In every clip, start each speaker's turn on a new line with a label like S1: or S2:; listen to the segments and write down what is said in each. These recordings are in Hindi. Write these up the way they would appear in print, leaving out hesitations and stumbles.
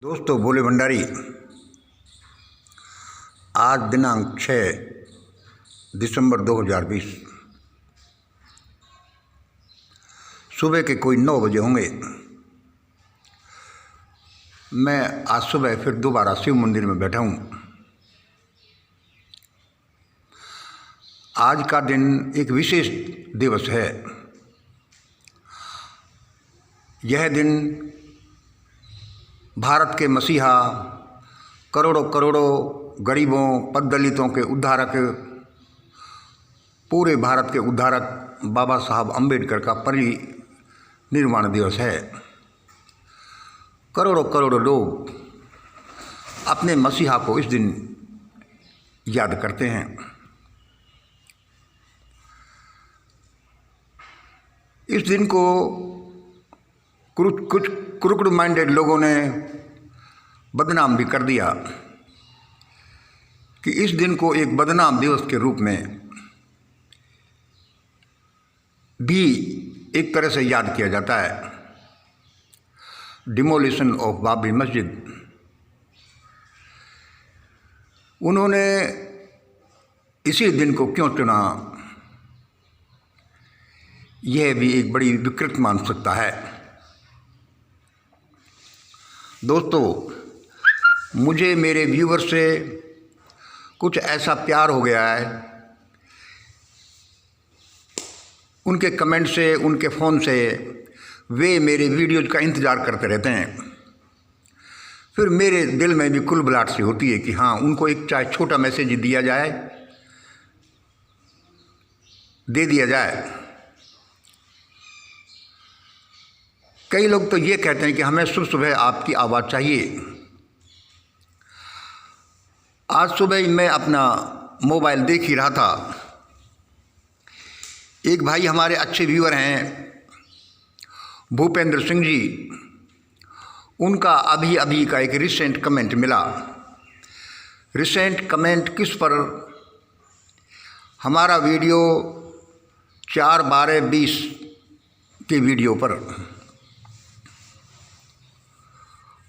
S1: दोस्तों, भोले भंडारी। आज दिनांक 6 दिसंबर 2020 सुबह के कोई 9 बजे होंगे। मैं आज सुबह फिर दोबारा शिव मंदिर में बैठा हूँ। आज का दिन एक विशेष दिवस है। यह दिन भारत के मसीहा, करोड़ों करोड़ों गरीबों, पद दलितों के उद्धारक, पूरे भारत के उद्धारक बाबा साहब अम्बेडकर का परिनिर्वाण दिवस है। करोड़ों करोड़ों लोग अपने मसीहा को इस दिन याद करते हैं। इस दिन को कुछ क्रूकड माइंडेड लोगों ने बदनाम भी कर दिया कि इस दिन को एक बदनाम दिवस के रूप में भी एक तरह से याद किया जाता है। डिमोलिशन ऑफ बाबरी मस्जिद। उन्होंने इसी दिन को क्यों चुना, यह भी एक बड़ी विकृत मानसिकता है। दोस्तों, मुझे मेरे व्यूअर से कुछ ऐसा प्यार हो गया है, उनके कमेंट से, उनके फ़ोन से वे मेरे वीडियोज़ का इंतज़ार करते रहते हैं। फिर मेरे दिल में भी कुलबुलाहट सी होती है कि हाँ, उनको एक चाहे छोटा मैसेज दिया जाए, दे दिया जाए। कई लोग तो ये कहते हैं कि हमें सुबह सुबह आपकी आवाज़ चाहिए। आज सुबह मैं अपना मोबाइल देख ही रहा था। एक भाई हमारे अच्छे व्यूअर हैं, भूपेंद्र सिंह जी। उनका अभी अभी का एक रिसेंट कमेंट मिला। रिसेंट कमेंट किस पर? हमारा वीडियो 4/12/20 के वीडियो पर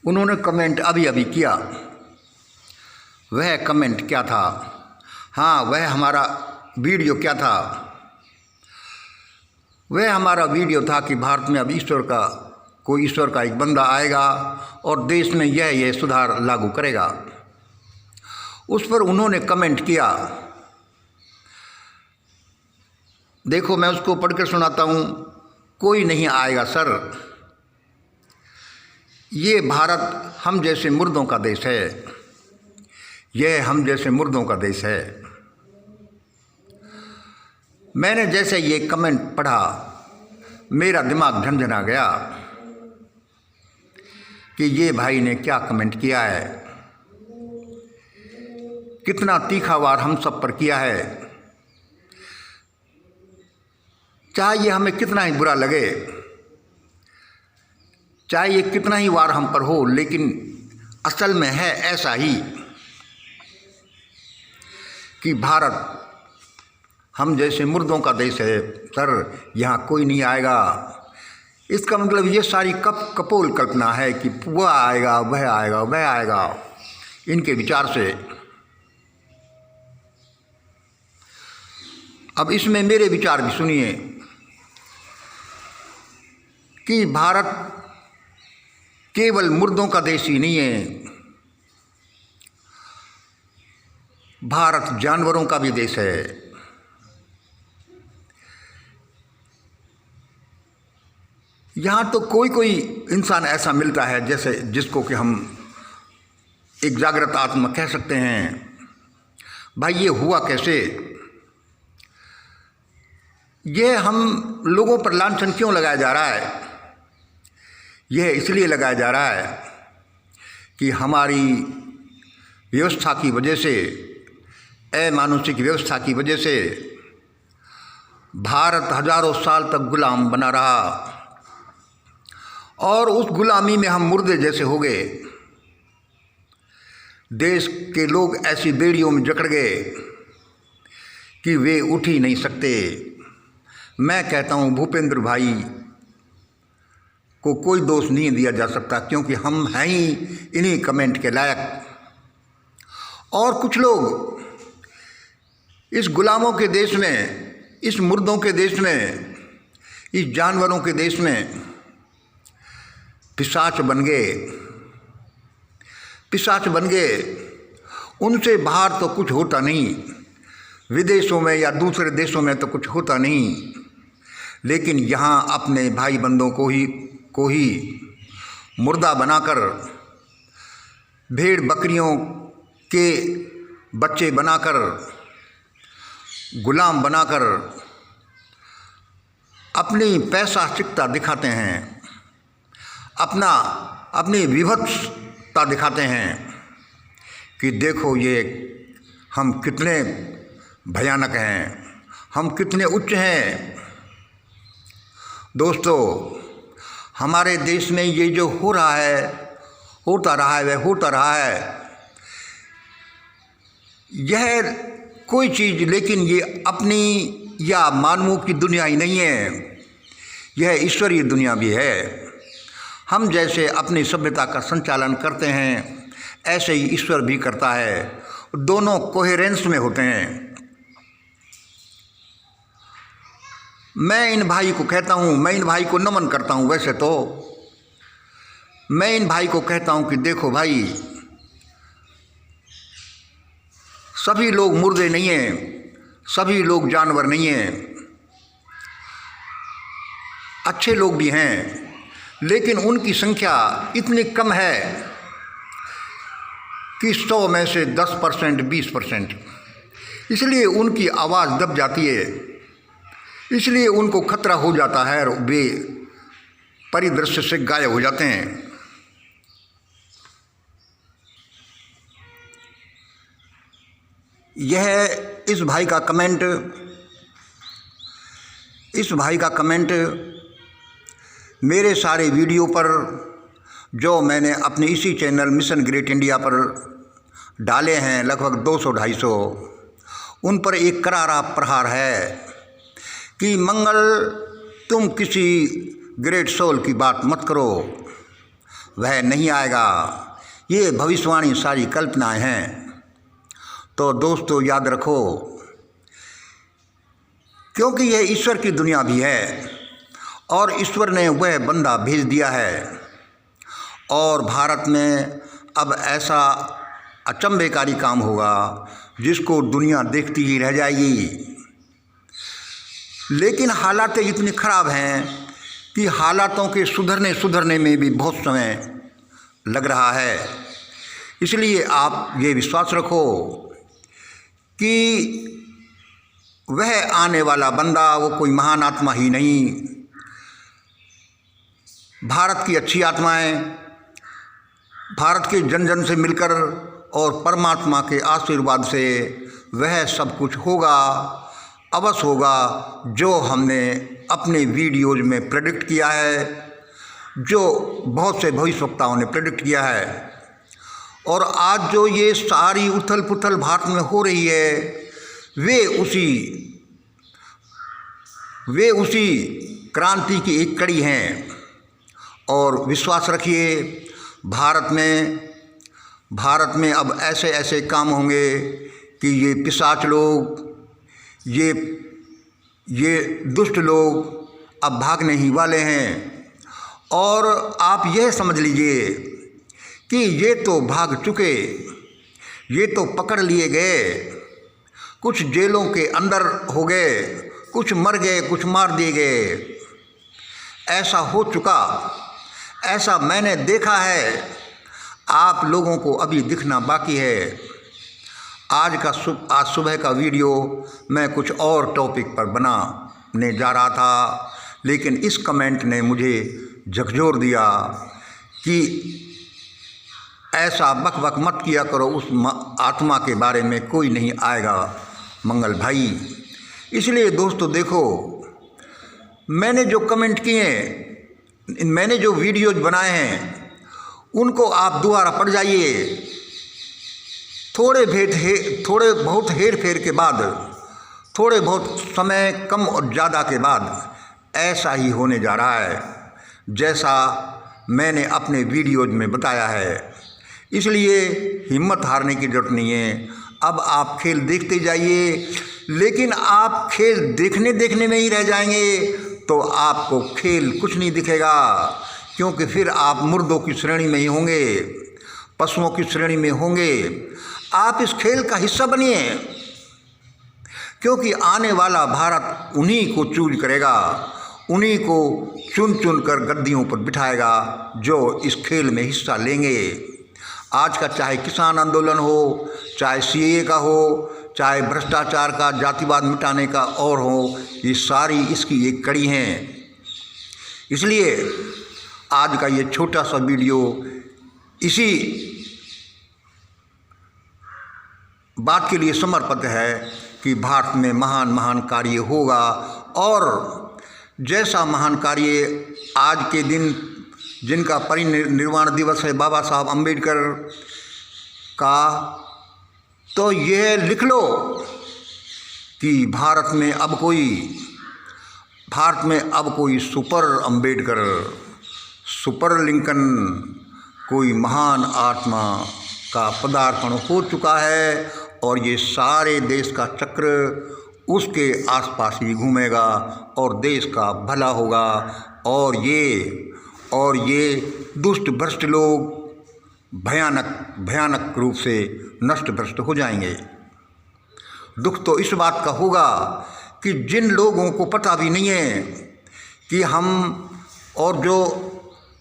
S1: उन्होंने कमेंट अभी अभी किया। वह कमेंट क्या था? हाँ, वह हमारा वीडियो क्या था? वह हमारा वीडियो था कि भारत में अब कोई ईश्वर का एक बंदा आएगा और देश में यह सुधार लागू करेगा। उस पर उन्होंने कमेंट किया। देखो, मैं उसको पढ़कर सुनाता हूँ। कोई नहीं आएगा सर, ये भारत हम जैसे मुर्दों का देश है। यह हम जैसे मुर्दों का देश है। मैंने जैसे ये कमेंट पढ़ा, मेरा दिमाग झंझना गया कि ये भाई ने क्या कमेंट किया है, कितना तीखा वार हम सब पर किया है। चाहे ये हमें कितना ही बुरा लगे, चाहे ये कितना ही वार हम पर हो, लेकिन असल में है ऐसा ही कि भारत हम जैसे मुर्दों का देश है सर, यहाँ कोई नहीं आएगा। इसका मतलब ये सारी कपोल कल्पना है कि वह आएगा, वह आएगा, वह आएगा, इनके विचार से। अब इसमें मेरे विचार भी सुनिए कि भारत केवल मुर्दों का देश ही नहीं है, भारत जानवरों का भी देश है। यहाँ तो कोई कोई इंसान ऐसा मिलता है जैसे जिसको कि हम एक जागृत आत्मा कह सकते हैं। भाई, ये हुआ कैसे? ये हम लोगों पर लांछन क्यों लगाया जा रहा है? यह इसलिए लगाया जा रहा है कि हमारी व्यवस्था की वजह से, अमानुषिक व्यवस्था की वजह से भारत हजारों साल तक गुलाम बना रहा और उस गुलामी में हम मुर्दे जैसे हो गए। देश के लोग ऐसी बेड़ियों में जकड़ गए कि वे उठ ही नहीं सकते। मैं कहता हूँ, भूपेंद्र भाई, को कोई दोष नहीं दिया जा सकता, क्योंकि हम हैं ही इन्हीं कमेंट के लायक। और कुछ लोग इस गुलामों के देश में, इस मुर्दों के देश में, इस जानवरों के देश में पिशाच बन गए, पिशाच बन गए। उनसे बाहर तो कुछ होता नहीं, विदेशों में या दूसरे देशों में तो कुछ होता नहीं, लेकिन यहाँ अपने भाई बंदों को ही मुर्दा बनाकर, भेड़ बकरियों के बच्चे बनाकर, गुलाम बनाकर अपनी पैशाचिकता दिखाते हैं, अपनी विभत्सता दिखाते हैं कि देखो ये हम कितने भयानक हैं, हम कितने उच्च हैं। दोस्तों, हमारे देश में ये जो हो रहा है, होता रहा है, वह होता रहा है। यह कोई चीज़, लेकिन ये अपनी या मानवों की दुनिया ही नहीं है, यह ईश्वरीय दुनिया भी है। हम जैसे अपनी सभ्यता का संचालन करते हैं, ऐसे ही ईश्वर भी करता है, दोनों कोहेरेंस में होते हैं। मैं इन भाई को कहता हूँ, मैं इन भाई को नमन करता हूँ। वैसे तो मैं इन भाई को कहता हूँ कि देखो भाई, सभी लोग मुर्दे नहीं हैं, सभी लोग जानवर नहीं हैं, अच्छे लोग भी हैं, लेकिन उनकी संख्या इतनी कम है कि 100 में से 10%, 20%। इसलिए उनकी आवाज़ दब जाती है, इसलिए उनको खतरा हो जाता है और वे परिदृश्य से गायब हो जाते हैं। यह इस भाई का कमेंट मेरे सारे वीडियो पर जो मैंने अपने इसी चैनल मिशन ग्रेट इंडिया पर डाले हैं, लगभग 200-250, उन पर एक करारा प्रहार है कि मंगल, तुम किसी ग्रेट सोल की बात मत करो, वह नहीं आएगा, ये भविष्यवाणी सारी कल्पनाएं हैं। तो दोस्तों याद रखो, क्योंकि यह ईश्वर की दुनिया भी है और ईश्वर ने वह बंदा भेज दिया है, और भारत में अब ऐसा अचंभेकारी काम होगा जिसको दुनिया देखती ही रह जाएगी। लेकिन हालातें इतनी ख़राब हैं कि हालातों के सुधरने में भी बहुत समय लग रहा है। इसलिए आप ये विश्वास रखो कि वह आने वाला बंदा वो कोई महान आत्मा ही नहीं, भारत की अच्छी आत्माएं भारत के जन जन से मिलकर और परमात्मा के आशीर्वाद से वह सब कुछ होगा, अवश्य होगा, जो हमने अपने वीडियोज में प्रेडिक्ट किया है, जो बहुत से भविष्यवक्ताओं ने प्रेडिक्ट किया है। और आज जो ये सारी उथल पुथल भारत में हो रही है, वे उसी क्रांति की एक कड़ी हैं। और विश्वास रखिए, भारत में अब ऐसे ऐसे काम होंगे कि ये पिशाच लोग, ये दुष्ट लोग अब भागने ही वाले हैं। और आप यह समझ लीजिए कि ये तो भाग चुके, ये तो पकड़ लिए गए, कुछ जेलों के अंदर हो गए, कुछ मर गए, कुछ मार दिए गए। ऐसा हो चुका, ऐसा मैंने देखा है। आप लोगों को अभी दिखना बाकी है। आज सुबह का वीडियो मैं कुछ और टॉपिक पर बनाने जा रहा था, लेकिन इस कमेंट ने मुझे झकझोर दिया कि ऐसा बक बक मत किया करो, उस आत्मा के बारे में कोई नहीं आएगा मंगल भाई। इसलिए दोस्तों देखो, मैंने जो कमेंट किए, मैंने जो वीडियोज बनाए हैं, उनको आप दोबारा पढ़ जाइए। थोड़े बहुत हेर फेर के बाद, थोड़े बहुत समय कम और ज़्यादा के बाद ऐसा ही होने जा रहा है। जैसा मैंने अपने वीडियोज में बताया है। इसलिए हिम्मत हारने की ज़रूरत नहीं है। अब आप खेल देखते जाइए, लेकिन आप खेल देखने में ही रह जाएंगे तो आपको खेल कुछ नहीं दिखेगा, क्योंकि फिर आप मुर्दों की श्रेणी में ही होंगे, पशुओं की श्रेणी में होंगे। आप इस खेल का हिस्सा बनिए, क्योंकि आने वाला भारत उन्हीं को चूज करेगा, उन्हीं को चुन चुन कर गद्दियों पर बिठाएगा जो इस खेल में हिस्सा लेंगे। आज का चाहे किसान आंदोलन हो, चाहे सीएए का हो, चाहे भ्रष्टाचार का, जातिवाद मिटाने का और हो, ये सारी इसकी एक कड़ी हैं। इसलिए आज का ये छोटा सा वीडियो इसी बात के लिए समर्पित है कि भारत में महान महान कार्य होगा, और जैसा महान कार्य आज के दिन जिनका परिनिर्वाण दिवस है बाबा साहब अम्बेडकर का, तो यह लिख लो कि भारत में अब कोई सुपर अम्बेडकर, सुपर लिंकन, कोई महान आत्मा का पदार्पण हो चुका है, और ये सारे देश का चक्र उसके आसपास ही घूमेगा और देश का भला होगा, और ये दुष्ट भ्रष्ट लोग भयानक रूप से नष्ट भ्रष्ट हो जाएंगे। दुख तो इस बात का होगा कि जिन लोगों को पता भी नहीं है कि हम, और जो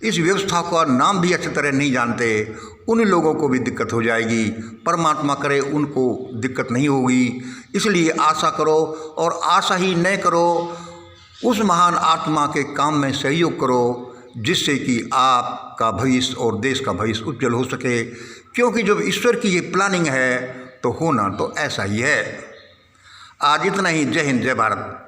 S1: इस व्यवस्था का नाम भी अच्छी तरह नहीं जानते, उन लोगों को भी दिक्कत हो जाएगी। परमात्मा करे उनको दिक्कत नहीं होगी। इसलिए आशा करो, और आशा ही न करो, उस महान आत्मा के काम में सहयोग करो, जिससे कि आपका भविष्य और देश का भविष्य उज्जवल हो सके। क्योंकि जब ईश्वर की ये प्लानिंग है तो होना तो ऐसा ही है। आज इतना ही। जय हिंद, जय भारत।